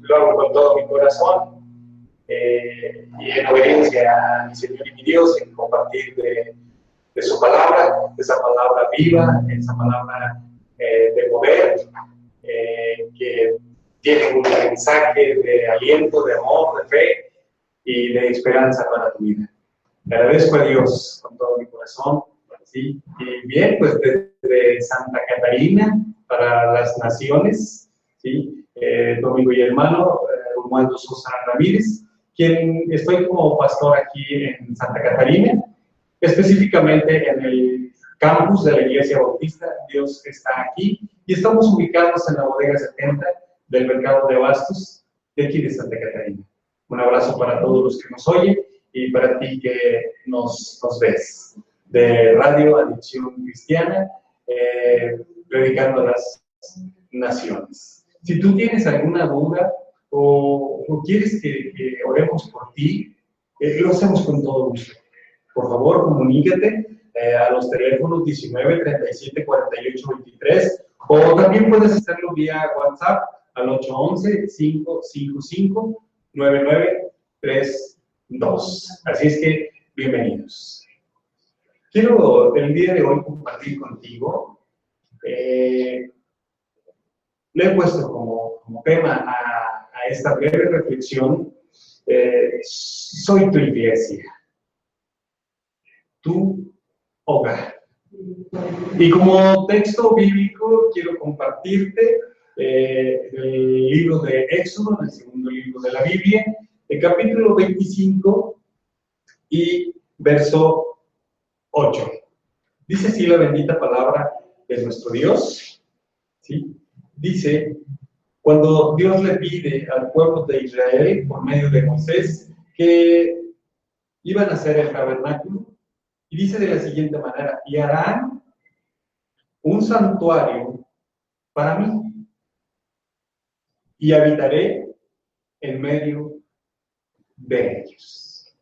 Lo hago con todo mi corazón y en obediencia a mi Señor y mi Dios, en compartir de su palabra, de esa palabra viva, esa palabra de poder, que tiene un mensaje de aliento, de amor, de fe y de esperanza para tu vida. Le agradezco a Dios con todo mi corazón. ¿Sí? Y bien, pues desde Santa Catarina para las naciones, ¿sí? Tu amigo y hermano Romualdo Sosa Ramírez, quien estoy como pastor aquí en Santa Catarina, específicamente en el campus de la Iglesia Bautista. Dios está aquí y estamos ubicados en la bodega 70 del mercado de abastos de aquí de Santa Catarina. Un abrazo para todos los que nos oyen y para ti que nos ves. De Radio Adicción Cristiana, predicando a las naciones. Si tú tienes alguna duda o quieres que oremos por ti, lo hacemos con todo gusto. Por favor, comunícate a los teléfonos 19 37 48 23 o también puedes hacerlo vía WhatsApp al 811 555 9932. Así es que, bienvenidos. Quiero el día de hoy compartir contigo, le he puesto como tema a esta breve reflexión, soy tu iglesia, tu hogar. Y como texto bíblico quiero compartirte el libro de Éxodo, el segundo libro de la Biblia, el capítulo 25 y verso 8. Dice así la bendita palabra de nuestro Dios, ¿sí? Dice, cuando Dios le pide al pueblo de Israel, por medio de Moisés, que iban a hacer el tabernáculo, y dice de la siguiente manera, y harán un santuario para mí, y habitaré en medio de ellos.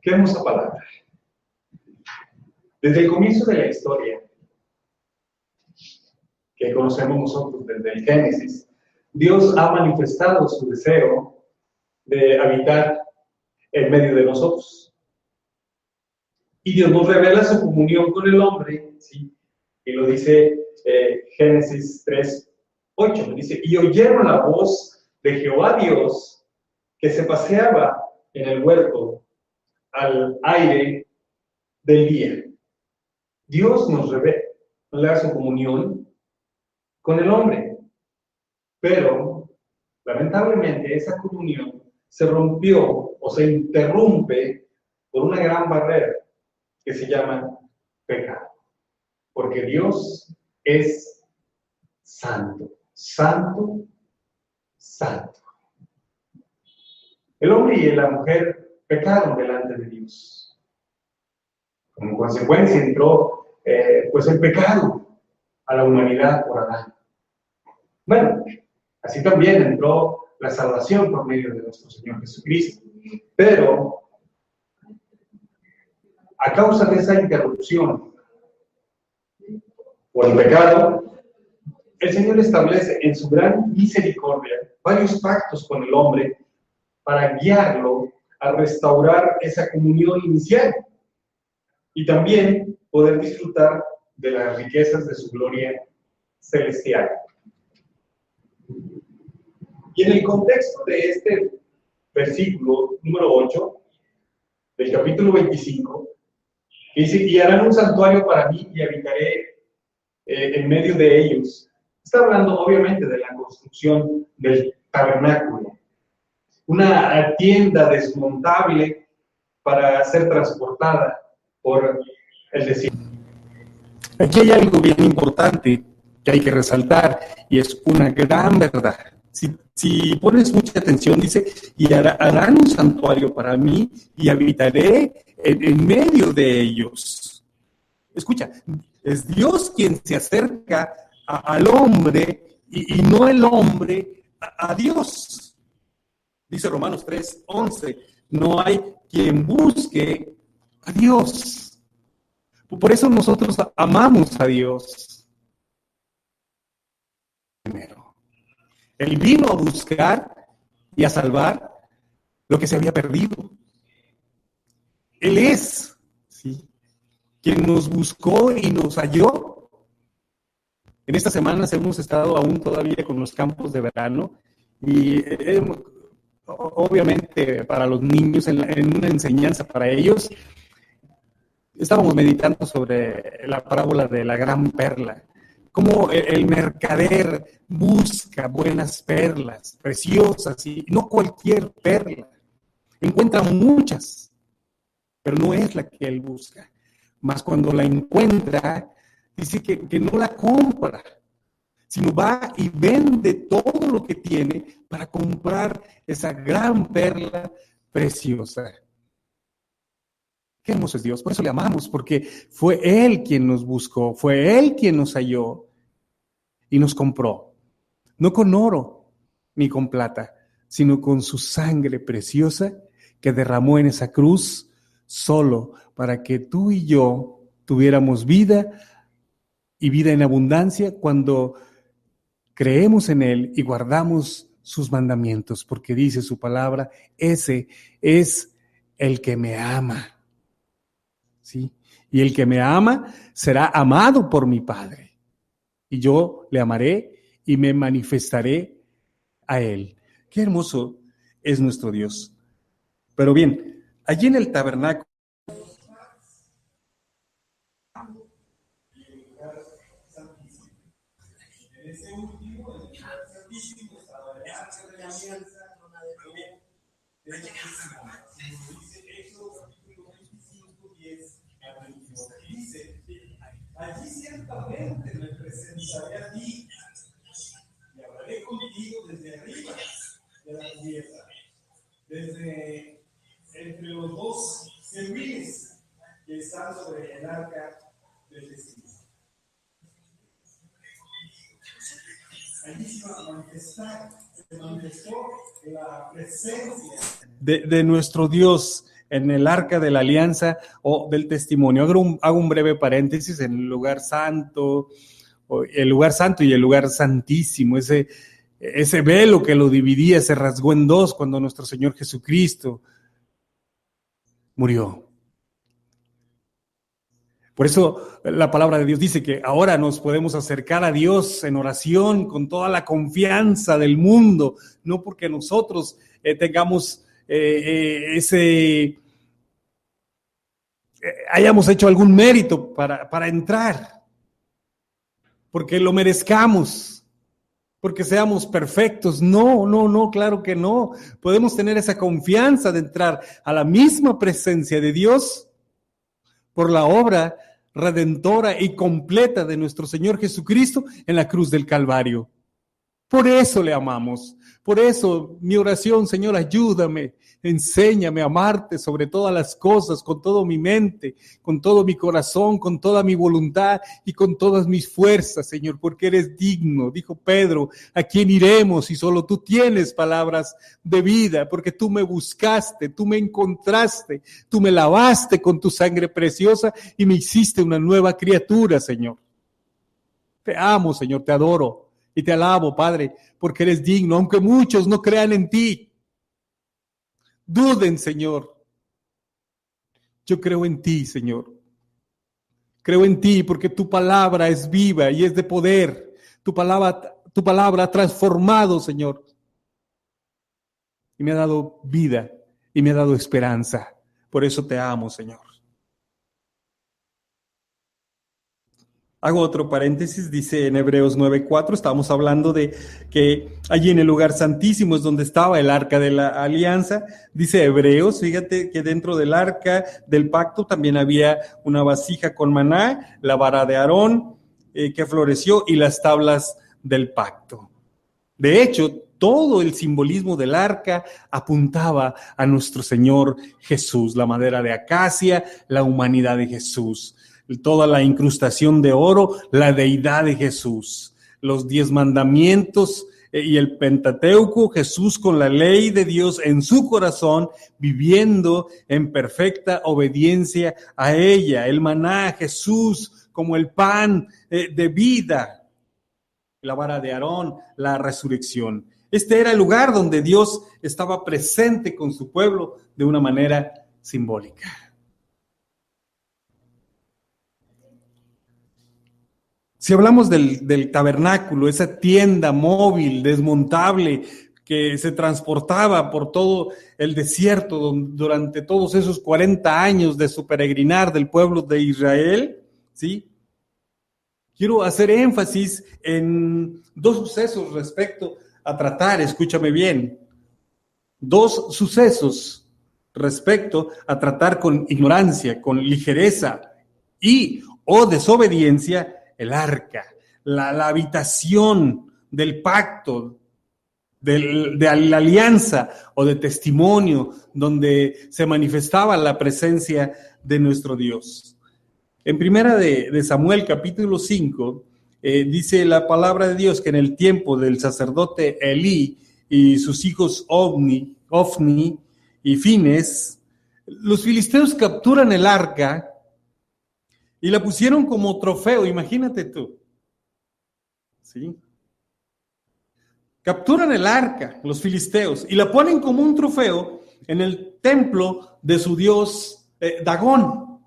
Qué hermosa palabra. Desde el comienzo de la historia, que conocemos nosotros desde el Génesis, Dios ha manifestado su deseo de habitar en medio de nosotros. Y Dios nos revela su comunión con el hombre, ¿sí? Y lo dice Génesis 3:8, dice, y oyeron la voz de Jehová Dios que se paseaba en el huerto al aire del día. Dios nos revela su comunión con el hombre, pero lamentablemente esa comunión se rompió o se interrumpe por una gran barrera que se llama pecado, porque Dios es santo, santo, santo. El hombre y la mujer pecaron delante de Dios. Como consecuencia entró pues el pecado a la humanidad por Adán. Bueno, así también entró la salvación por medio de nuestro Señor Jesucristo. Pero a causa de esa interrupción por el pecado, el Señor establece en su gran misericordia varios pactos con el hombre para guiarlo a restaurar esa comunión inicial y también poder disfrutar de las riquezas de su gloria celestial. Y en el contexto de este versículo número 8 del capítulo 25, dice, y harán un santuario para mí y habitaré en medio de ellos. Está hablando obviamente de la construcción del tabernáculo, una tienda desmontable para ser transportada por el desierto. Aquí hay algo bien importante que hay que resaltar y es una gran verdad. Si pones mucha atención, dice, y harán un santuario para mí y habitaré en medio de ellos. Escucha, es Dios quien se acerca al hombre y no el hombre a Dios. Dice Romanos 3:11, no hay quien busque a Dios. Por eso nosotros amamos a Dios. Primero. Él vino a buscar y a salvar lo que se había perdido. Él es, ¿sí?, quien nos buscó y nos halló. En estas semanas hemos estado aún todavía con los campos de verano y obviamente para los niños, en una enseñanza para ellos, estábamos meditando sobre la parábola de la gran perla. Cómo el mercader busca buenas perlas, preciosas, y no cualquier perla. Encuentra muchas, pero no es la que él busca. Mas cuando la encuentra, dice que no la compra, sino va y vende todo lo que tiene para comprar esa gran perla preciosa. Qué hermoso es Dios, por eso le amamos, porque fue Él quien nos buscó, fue Él quien nos halló y nos compró. No con oro ni con plata, sino con su sangre preciosa que derramó en esa cruz solo para que tú y yo tuviéramos vida y vida en abundancia cuando creemos en Él y guardamos sus mandamientos, porque dice su palabra, ese es el que me ama. ¿Sí? Y el que me ama será amado por mi Padre. Y yo le amaré y me manifestaré a Él. Qué hermoso es nuestro Dios. Pero bien, allí en el tabernáculo, en ese último, en el lugar santísimo, estaba el arca de la alianza, dice Éxodo capítulo 25, 10 a 22. Y dice, allí ciertamente me presentaré a ti y hablaré contigo desde arriba de la cubierta, desde entre los dos querubines que están sobre el arca del testimonio. Allí se manifestó la presencia de nuestro Dios en el arca de la alianza o del testimonio. Hago un breve paréntesis en el lugar santo y el lugar santísimo. Ese velo que lo dividía se rasgó en dos cuando nuestro Señor Jesucristo murió. Por eso la palabra de Dios dice que ahora nos podemos acercar a Dios en oración con toda la confianza del mundo, no porque nosotros tengamos hayamos hecho algún mérito para entrar, porque lo merezcamos, porque seamos perfectos. No, claro que no. Podemos tener esa confianza de entrar a la misma presencia de Dios por la obra redentora y completa de nuestro Señor Jesucristo en la cruz del Calvario. Por eso le amamos. Por eso mi oración, Señor, ayúdame, enséñame a amarte sobre todas las cosas, con toda mi mente, con todo mi corazón, con toda mi voluntad y con todas mis fuerzas, Señor, porque eres digno. Dijo Pedro, ¿a quién iremos si solo tú tienes palabras de vida? Porque tú me buscaste, tú me encontraste, tú me lavaste con tu sangre preciosa y me hiciste una nueva criatura, Señor. Te amo, Señor, te adoro. Y te alabo, Padre, porque eres digno, aunque muchos no crean en ti. Duden, Señor. Yo creo en ti, Señor. Creo en ti porque tu palabra es viva y es de poder. Tu palabra ha transformado, Señor. Y me ha dado vida y me ha dado esperanza. Por eso te amo, Señor. Hago otro paréntesis, dice en Hebreos 9:4, estábamos hablando de que allí en el lugar santísimo es donde estaba el arca de la alianza. Dice Hebreos, fíjate que dentro del arca del pacto también había una vasija con maná, la vara de Aarón que floreció y las tablas del pacto. De hecho, todo el simbolismo del arca apuntaba a nuestro Señor Jesús, la madera de acacia, la humanidad de Jesús. Toda la incrustación de oro, la deidad de Jesús, los 10 mandamientos y el Pentateuco, Jesús con la ley de Dios en su corazón, viviendo en perfecta obediencia a ella, el maná, Jesús como el pan de vida. la vara de Aarón, la resurrección. Este era el lugar donde Dios estaba presente con su pueblo de una manera simbólica. Si hablamos del tabernáculo, esa tienda móvil, desmontable, que se transportaba por todo el desierto durante todos esos 40 años de su peregrinar del pueblo de Israel, ¿sí? Quiero hacer énfasis en dos sucesos respecto a tratar, escúchame bien, dos sucesos respecto a tratar con ignorancia, con ligereza y o desobediencia el arca, la habitación del pacto, de la alianza o de testimonio donde se manifestaba la presencia de nuestro Dios. En primera de Samuel capítulo 5 dice la palabra de Dios que en el tiempo del sacerdote Elí y sus hijos Ofni y Fines, los filisteos capturan el arca y la pusieron como trofeo, imagínate tú. ¿Sí? Capturan el arca, los filisteos, y la ponen como un trofeo en el templo de su dios Dagón.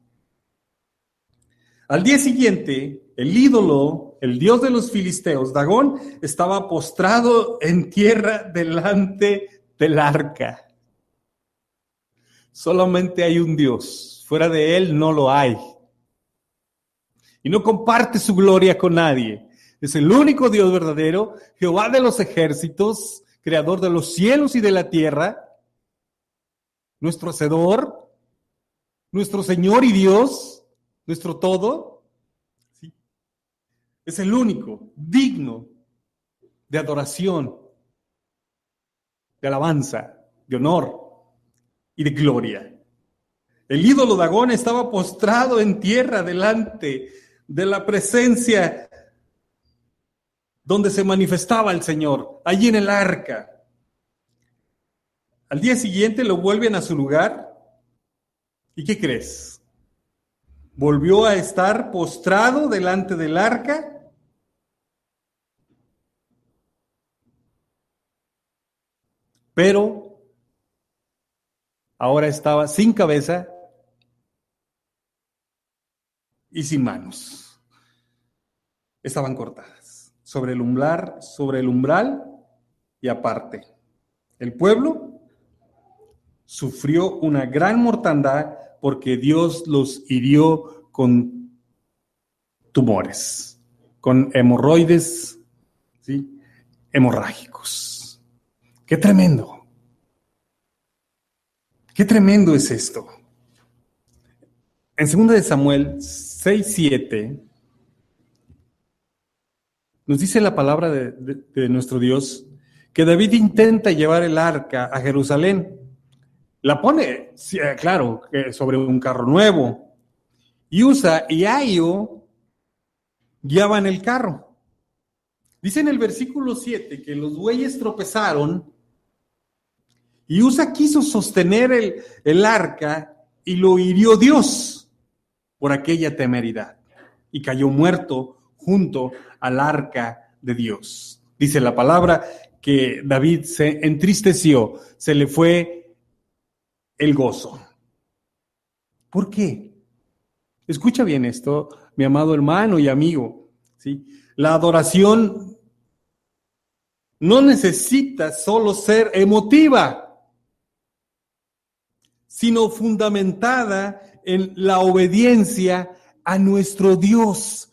Al día siguiente, el ídolo, el dios de los filisteos, Dagón, estaba postrado en tierra delante del arca. Solamente hay un Dios, fuera de él no lo hay. Y no comparte su gloria con nadie. Es el único Dios verdadero, Jehová de los ejércitos, creador de los cielos y de la tierra, nuestro hacedor, nuestro Señor y Dios, nuestro todo. ¿Sí? Es el único digno de adoración, de alabanza, de honor y de gloria. El ídolo Dagón estaba postrado en tierra delante de la presencia donde se manifestaba el Señor, allí en el arca. Al día siguiente lo vuelven a su lugar. ¿Y qué crees? Volvió a estar postrado delante del arca. Pero ahora estaba sin cabeza y sin manos. Estaban cortadas sobre el umbral y aparte. El pueblo sufrió una gran mortandad porque Dios los hirió con tumores, con hemorroides, ¿sí? Hemorrágicos. ¡Qué tremendo! ¡Qué tremendo es esto! En 2 de Samuel 6:7 nos dice la palabra de nuestro Dios que David intenta llevar el arca a Jerusalén. La pone, claro, sobre un carro nuevo. Y Usa y Ahio guiaban el carro. Dice en el versículo 7 que los bueyes tropezaron y Usa quiso sostener el arca y lo hirió Dios por aquella temeridad. Y cayó muerto junto al arca de Dios. Dice la palabra que David se entristeció, se le fue el gozo. ¿Por qué? Escucha bien esto, mi amado hermano y amigo, ¿sí? La adoración no necesita solo ser emotiva, sino fundamentada en la obediencia a nuestro Dios.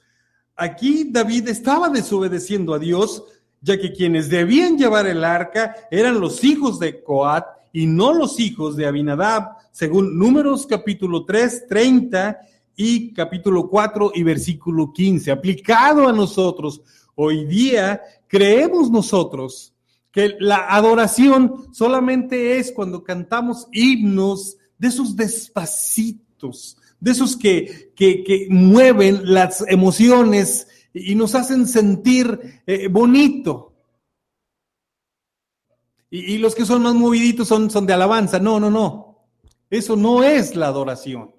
Aquí David estaba desobedeciendo a Dios, ya que quienes debían llevar el arca eran los hijos de Coat y no los hijos de Abinadab, según Números capítulo 3, 30 y capítulo 4 y versículo 15. Aplicado a nosotros, hoy día creemos nosotros que la adoración solamente es cuando cantamos himnos de esos despacitos, de esos que mueven las emociones y nos hacen sentir bonito. Y los que son más moviditos son de alabanza. No. Eso no es la adoración.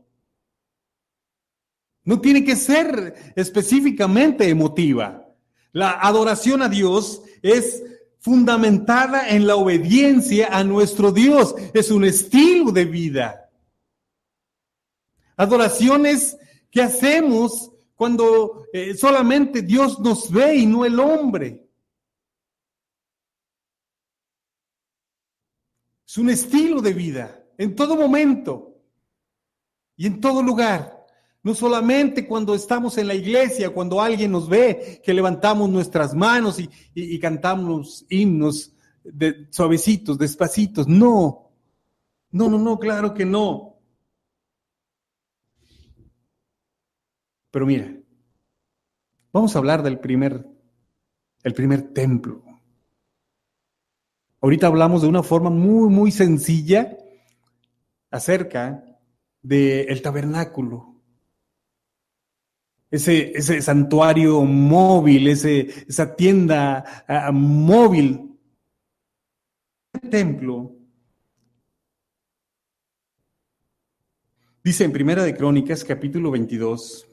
No tiene que ser específicamente emotiva. La adoración a Dios es fundamentada en la obediencia a nuestro Dios. Es un estilo de vida. Adoraciones que hacemos cuando solamente Dios nos ve y no el hombre. Es un estilo de vida en todo momento y en todo lugar. No solamente cuando estamos en la iglesia, cuando alguien nos ve, que levantamos nuestras manos y cantamos himnos suavecitos, despacitos. No, claro que no. Pero mira, vamos a hablar el primer templo. Ahorita hablamos de una forma muy sencilla acerca del tabernáculo. Ese santuario móvil, esa tienda móvil. El templo, dice en Primera de Crónicas, capítulo 22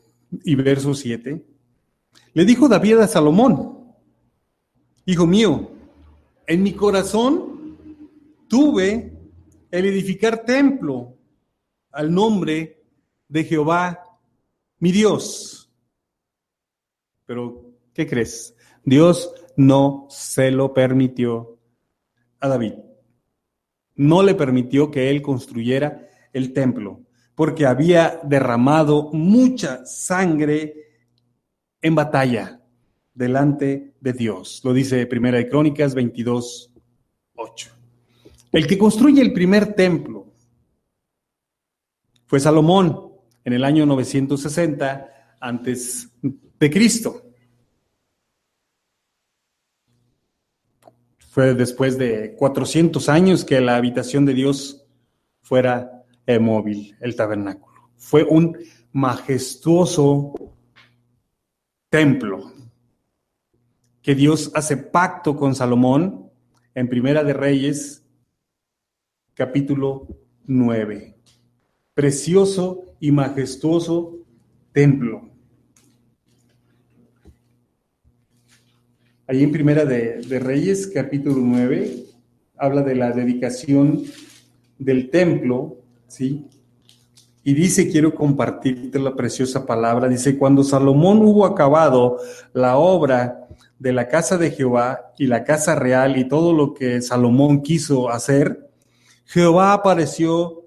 y verso 7, le dijo David a Salomón: hijo mío, en mi corazón tuve el edificar templo al nombre de Jehová, mi Dios. Pero, ¿qué crees? Dios no se lo permitió a David. No le permitió que él construyera el templo, porque había derramado mucha sangre en batalla delante de Dios. Lo dice Primera de Crónicas 22:8. El que construye el primer templo fue Salomón en el año 960 antes de Cristo. Fue después de 400 años que la habitación de Dios fuera móvil, el tabernáculo. Fue un majestuoso templo que Dios hace pacto con Salomón en Primera de Reyes, capítulo 9. Precioso y majestuoso templo. Allí en Primera de Reyes, capítulo 9, habla de la dedicación del templo, ¿sí? Y dice, quiero compartirte la preciosa palabra, dice, cuando Salomón hubo acabado la obra de la casa de Jehová y la casa real y todo lo que Salomón quiso hacer, Jehová apareció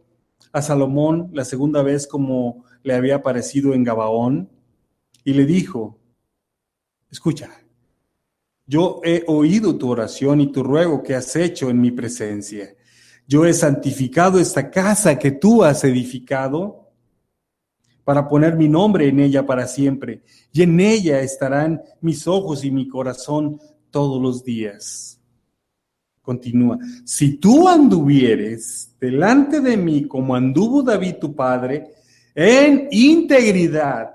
a Salomón la segunda vez como le había aparecido en Gabaón y le dijo, escucha, yo he oído tu oración y tu ruego que has hecho en mi presencia. Yo he santificado esta casa que tú has edificado para poner mi nombre en ella para siempre, y en ella estarán mis ojos y mi corazón todos los días. Continúa. Si tú anduvieres delante de mí como anduvo David tu padre, en integridad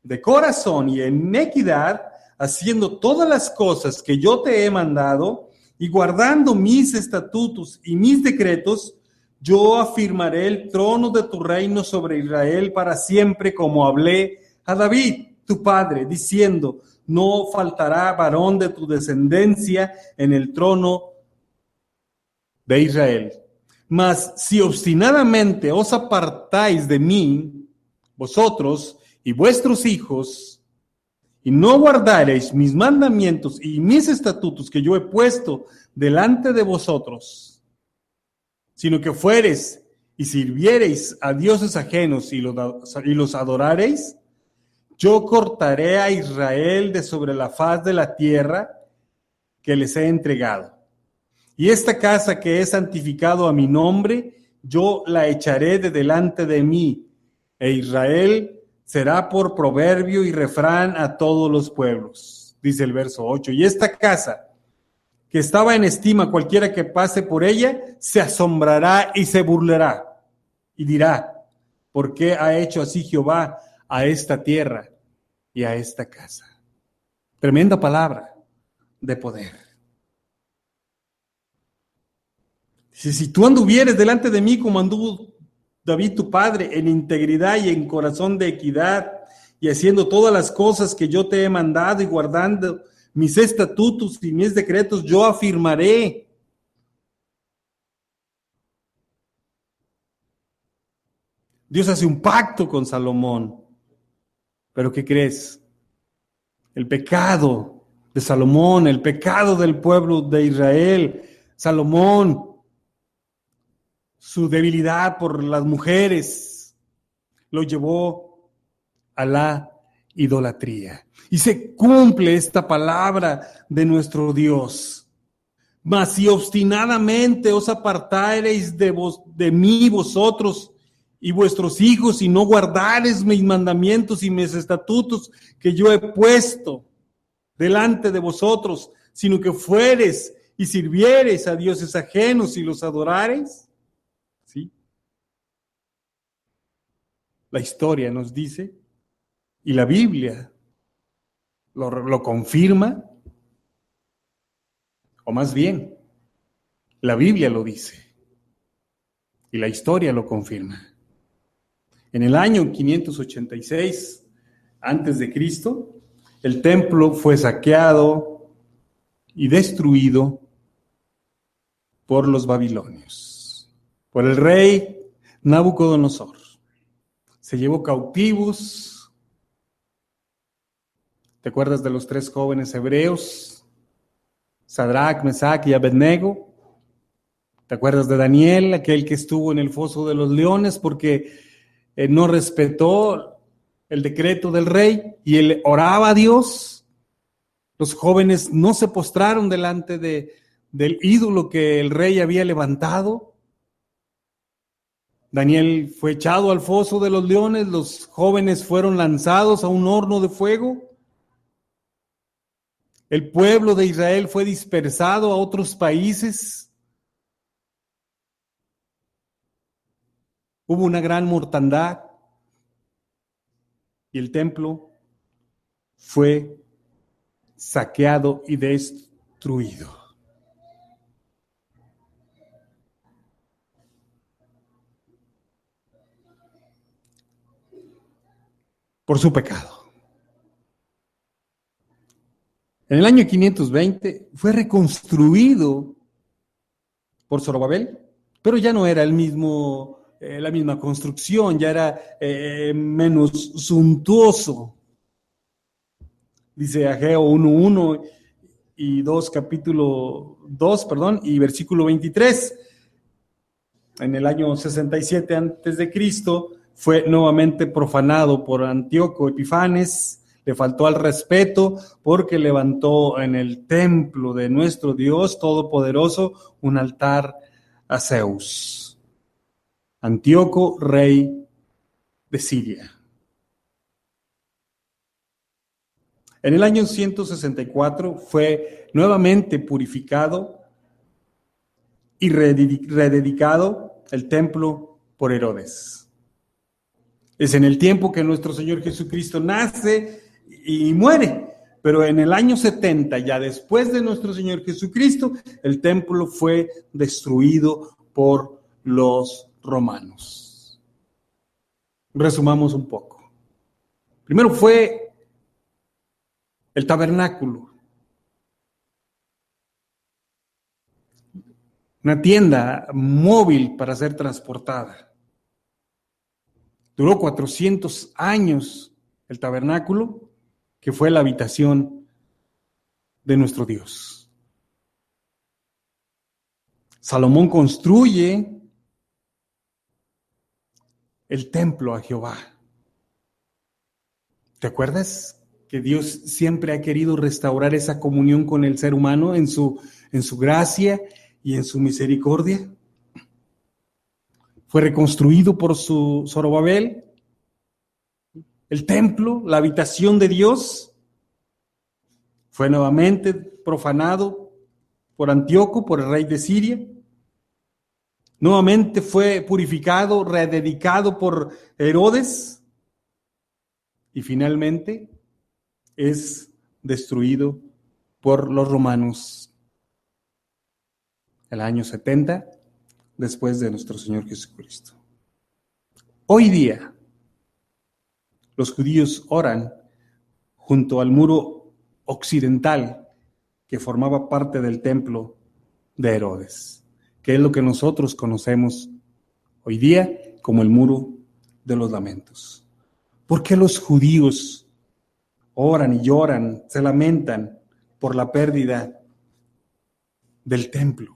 de corazón y en equidad, haciendo todas las cosas que yo te he mandado y guardando mis estatutos y mis decretos, yo afirmaré el trono de tu reino sobre Israel para siempre, como hablé a David, tu padre, diciendo, no faltará varón de tu descendencia en el trono de Israel. Mas si obstinadamente os apartáis de mí, vosotros y vuestros hijos, y no guardareis mis mandamientos y mis estatutos que yo he puesto delante de vosotros, sino que fuereis y sirviereis a dioses ajenos y los adorareis, yo cortaré a Israel de sobre la faz de la tierra que les he entregado. Y esta casa que he santificado a mi nombre, yo la echaré de delante de mí, e Israel será por proverbio y refrán a todos los pueblos, dice el verso 8. Y esta casa, que estaba en estima cualquiera que pase por ella, se asombrará y se burlará, y dirá, ¿por qué ha hecho así Jehová a esta tierra y a esta casa? Tremenda palabra de poder. Dice, si tú anduvieres delante de mí como anduvo David tu padre, en integridad y en corazón de equidad, y haciendo todas las cosas que yo te he mandado y guardando mis estatutos y mis decretos, yo afirmaré. Dios hace un pacto con Salomón. Pero ¿qué crees? El pecado de Salomón, el pecado del pueblo de Israel, Salomón, su debilidad por las mujeres, lo llevó a la idolatría. Y se cumple esta palabra de nuestro Dios. Mas si obstinadamente os apartareis de mí vosotros y vuestros hijos, y no guardareis mis mandamientos y mis estatutos que yo he puesto delante de vosotros, sino que fuereis y sirviereis a dioses ajenos y los adorareis, ¿sí? La historia nos dice, y la Biblia lo confirma, o más bien, la Biblia lo dice, y la historia lo confirma. En el año 586 antes de Cristo, el templo fue saqueado y destruido por los babilonios, por el rey Nabucodonosor. Se llevó cautivos. ¿Te acuerdas de los 3 jóvenes hebreos? Sadrach, Mesach y Abednego. ¿Te acuerdas de Daniel, aquel que estuvo en el foso de los leones porque no respetó el decreto del rey y él oraba a Dios? Los jóvenes no se postraron delante del ídolo que el rey había levantado. Daniel fue echado al foso de los leones, los jóvenes fueron lanzados a un horno de fuego. El pueblo de Israel fue dispersado a otros países. Hubo una gran mortandad y el templo fue saqueado y destruido. Por su pecado. En el año 520 fue reconstruido por Zorobabel, pero ya no era la misma construcción, ya era menos suntuoso. Dice Ageo 1:1 y 2, capítulo 2, y versículo 23. En el año 67 antes de Cristo fue nuevamente profanado por Antíoco Epifanes. Le faltó al respeto porque levantó en el templo de nuestro Dios Todopoderoso un altar a Zeus. Antíoco, rey de Siria. En el año 164 fue nuevamente purificado y rededicado el templo por Herodes. Es en el tiempo que nuestro Señor Jesucristo nace y muere, pero en el año 70, ya después de nuestro Señor Jesucristo, el templo fue destruido por los romanos. Resumamos un poco. Primero fue el tabernáculo, una tienda móvil para ser transportada. Duró 400 años el tabernáculo, que fue la habitación de nuestro Dios. Salomón construye el templo a Jehová. ¿Te acuerdas que Dios siempre ha querido restaurar esa comunión con el ser humano en su gracia y en su misericordia? Fue reconstruido por su Zorobabel, el templo, la habitación de Dios, fue nuevamente profanado por Antíoco, por el rey de Siria. Nuevamente fue purificado, rededicado por Herodes. Y finalmente es destruido por los romanos el año 70 después de nuestro Señor Jesucristo. Hoy día, los judíos oran junto al muro occidental que formaba parte del templo de Herodes, que es lo que nosotros conocemos hoy día como el muro de los lamentos. ¿Por qué los judíos oran y lloran, se lamentan por la pérdida del templo?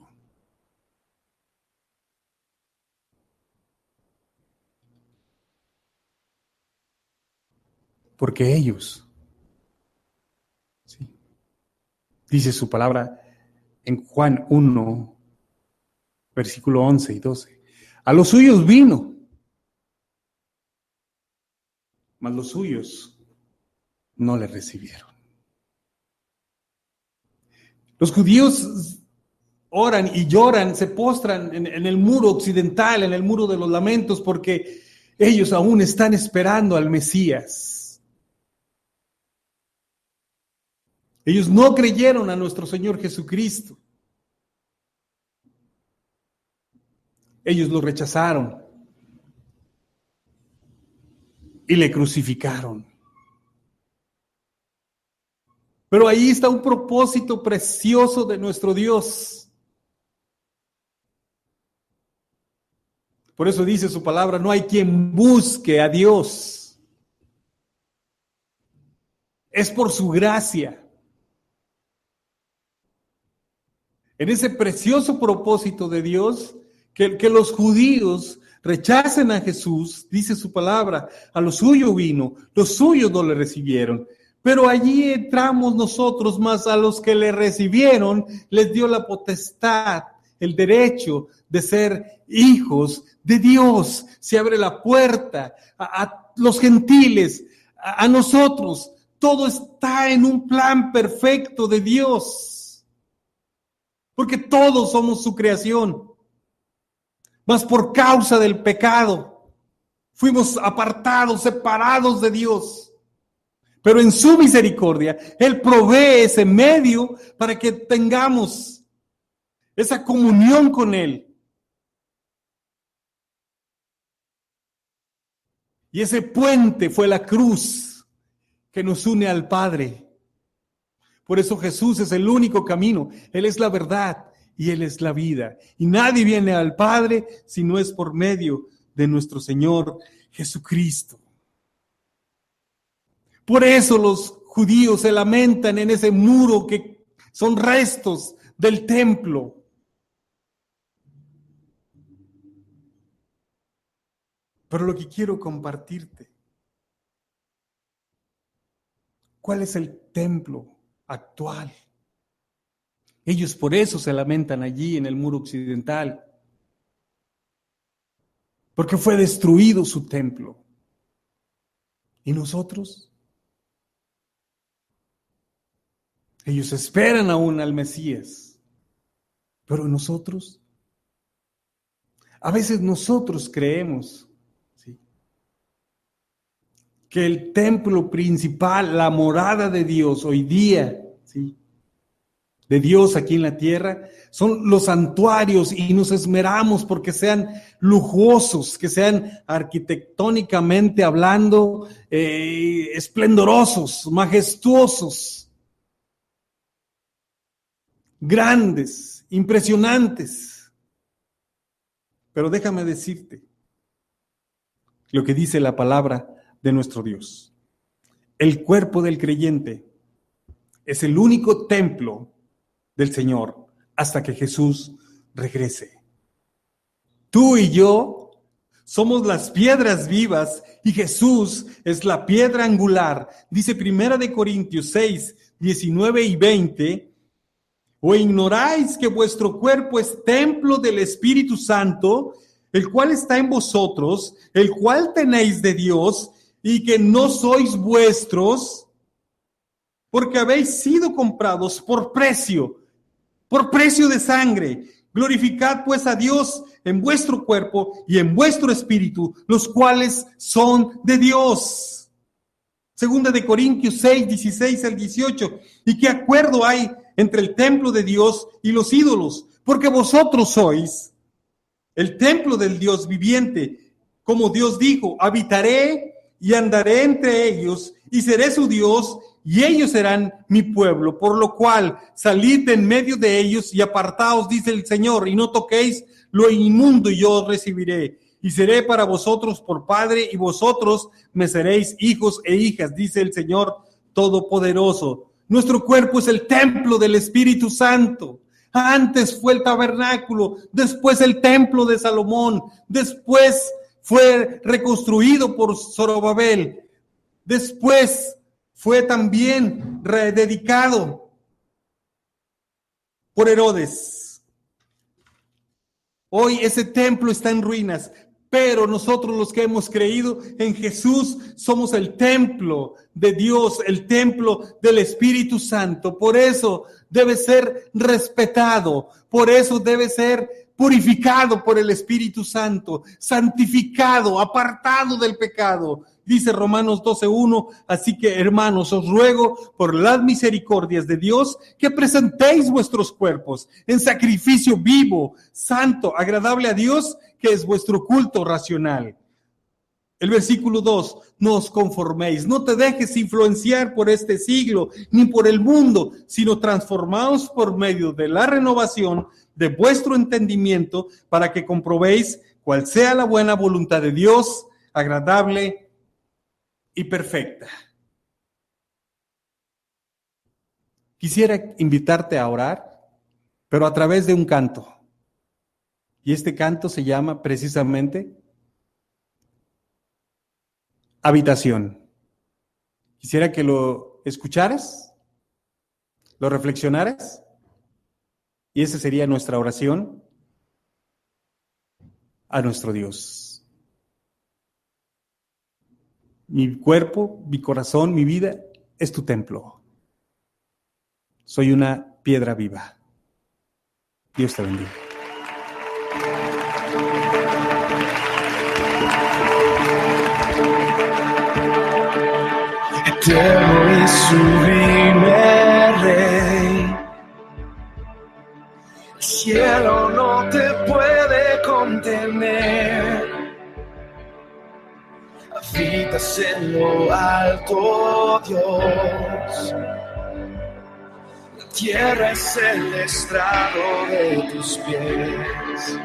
Porque ellos, ¿sí?, dice su palabra en Juan 1, versículo 11 y 12. A los suyos vino, mas los suyos no le recibieron. Los judíos oran y lloran, se postran en el muro occidental, en el muro de los lamentos, porque ellos aún están esperando al Mesías. Ellos no creyeron a nuestro Señor Jesucristo. Ellos lo rechazaron y le crucificaron. Pero ahí está un propósito precioso de nuestro Dios. Por eso dice su palabra, no hay quien busque a Dios. Es por su gracia. En ese precioso propósito de Dios, que los judíos rechacen a Jesús, dice su palabra, a lo suyo vino, los suyos no le recibieron. Pero allí entramos nosotros, más a los que le recibieron, les dio la potestad, el derecho de ser hijos de Dios. Se abre la puerta a los gentiles, a nosotros. Todo está en un plan perfecto de Dios. Porque todos somos su creación. Mas por causa del pecado, fuimos apartados, separados de Dios. Pero en su misericordia, Él provee ese medio para que tengamos esa comunión con Él. Y ese puente fue la cruz que nos une al Padre. Por eso Jesús es el único camino. Él es la verdad y Él es la vida. Y nadie viene al Padre si no es por medio de nuestro Señor Jesucristo. Por eso los judíos se lamentan en ese muro que son restos del templo. Pero lo que quiero compartirte, ¿cuál es el templo actual? Ellos por eso se lamentan allí en el muro occidental, porque fue destruido su templo. ¿Y nosotros? Ellos esperan aún al Mesías, pero nosotros, a veces nosotros creemos, ¿sí?, que el templo principal, la morada de Dios hoy día, ¿sí?, de Dios aquí en la tierra, son los santuarios y nos esmeramos porque sean lujosos, que sean arquitectónicamente hablando, esplendorosos, majestuosos, grandes, impresionantes. Pero déjame decirte lo que dice la palabra de nuestro Dios. El cuerpo del creyente es el único templo del Señor hasta que Jesús regrese. Tú y yo somos las piedras vivas y Jesús es la piedra angular. Dice 1 Corintios 6, 19 y 20, ¿o ignoráis que vuestro cuerpo es templo del Espíritu Santo, el cual está en vosotros, el cual tenéis de Dios, y que no sois vuestros, porque habéis sido comprados por precio de sangre? Glorificad pues a Dios en vuestro cuerpo y en vuestro espíritu, los cuales son de Dios. 2 Corintios 6, 16 al 18. ¿Y qué acuerdo hay entre el templo de Dios y los ídolos? Porque vosotros sois el templo del Dios viviente. Como Dios dijo, habitaré y andaré entre ellos, y seré su Dios, y ellos serán mi pueblo. Por lo cual, salid de en medio de ellos y apartaos, dice el Señor, y no toquéis lo inmundo, y yo os recibiré. Y seré para vosotros por padre, y vosotros me seréis hijos e hijas, dice el Señor Todopoderoso. Nuestro cuerpo es el templo del Espíritu Santo. Antes fue el tabernáculo, después el templo de Salomón, después fue reconstruido por Zorobabel, después fue también rededicado por Herodes. Hoy ese templo está en ruinas, pero nosotros los que hemos creído en Jesús somos el templo de Dios, el templo del Espíritu Santo. Por eso debe ser respetado, por eso debe ser purificado por el Espíritu Santo, santificado, apartado del pecado. Dice Romanos 12:1, así que hermanos, os ruego por las misericordias de Dios que presentéis vuestros cuerpos en sacrificio vivo, santo, agradable a Dios, que es vuestro culto racional. El versículo 2, no os conforméis, no te dejes influenciar por este siglo, ni por el mundo, sino transformaos por medio de la renovación de vuestro entendimiento, para que comprobéis cuál sea la buena voluntad de Dios, agradable y perfecta. Quisiera invitarte a orar, pero a través de un canto. Y este canto se llama precisamente Habitación. Quisiera que lo escucharas, lo reflexionaras, y esa sería nuestra oración a nuestro Dios. Mi cuerpo, mi corazón, mi vida es tu templo. Soy una piedra viva. Dios te bendiga. Eterno y sublime Rey, el cielo no te puede contener. Habitas en lo alto, Dios. La tierra es el estrado de tus pies.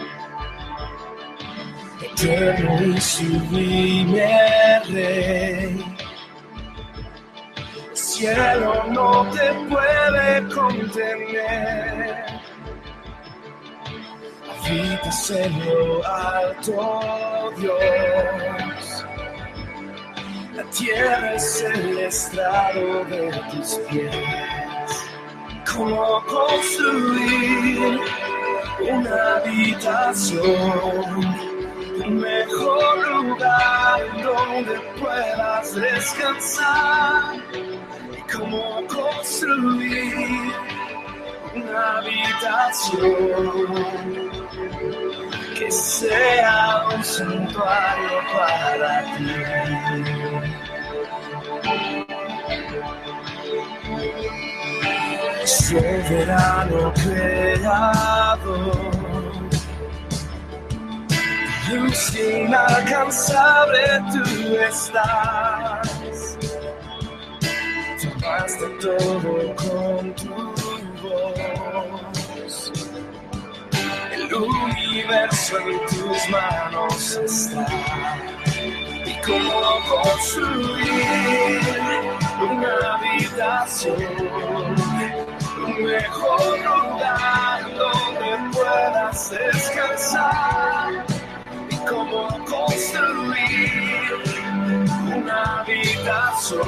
Eterno y sublime Rey, el cielo no te puede contener. Habitas en lo alto, Dios. La tierra es el estrado de tus pies. ¿Cómo construir una habitación? Un mejor lugar donde puedas descansar. ¿Y cómo construir una habitación que sea un santuario para ti? Soberano creador, luz inalcanzable tú estás. Tomaste todo con tu voz. El universo en tus manos está. ¿Y cómo construir una habitación? Un mejor lugar donde puedas descansar. ¿Y cómo construir una habitación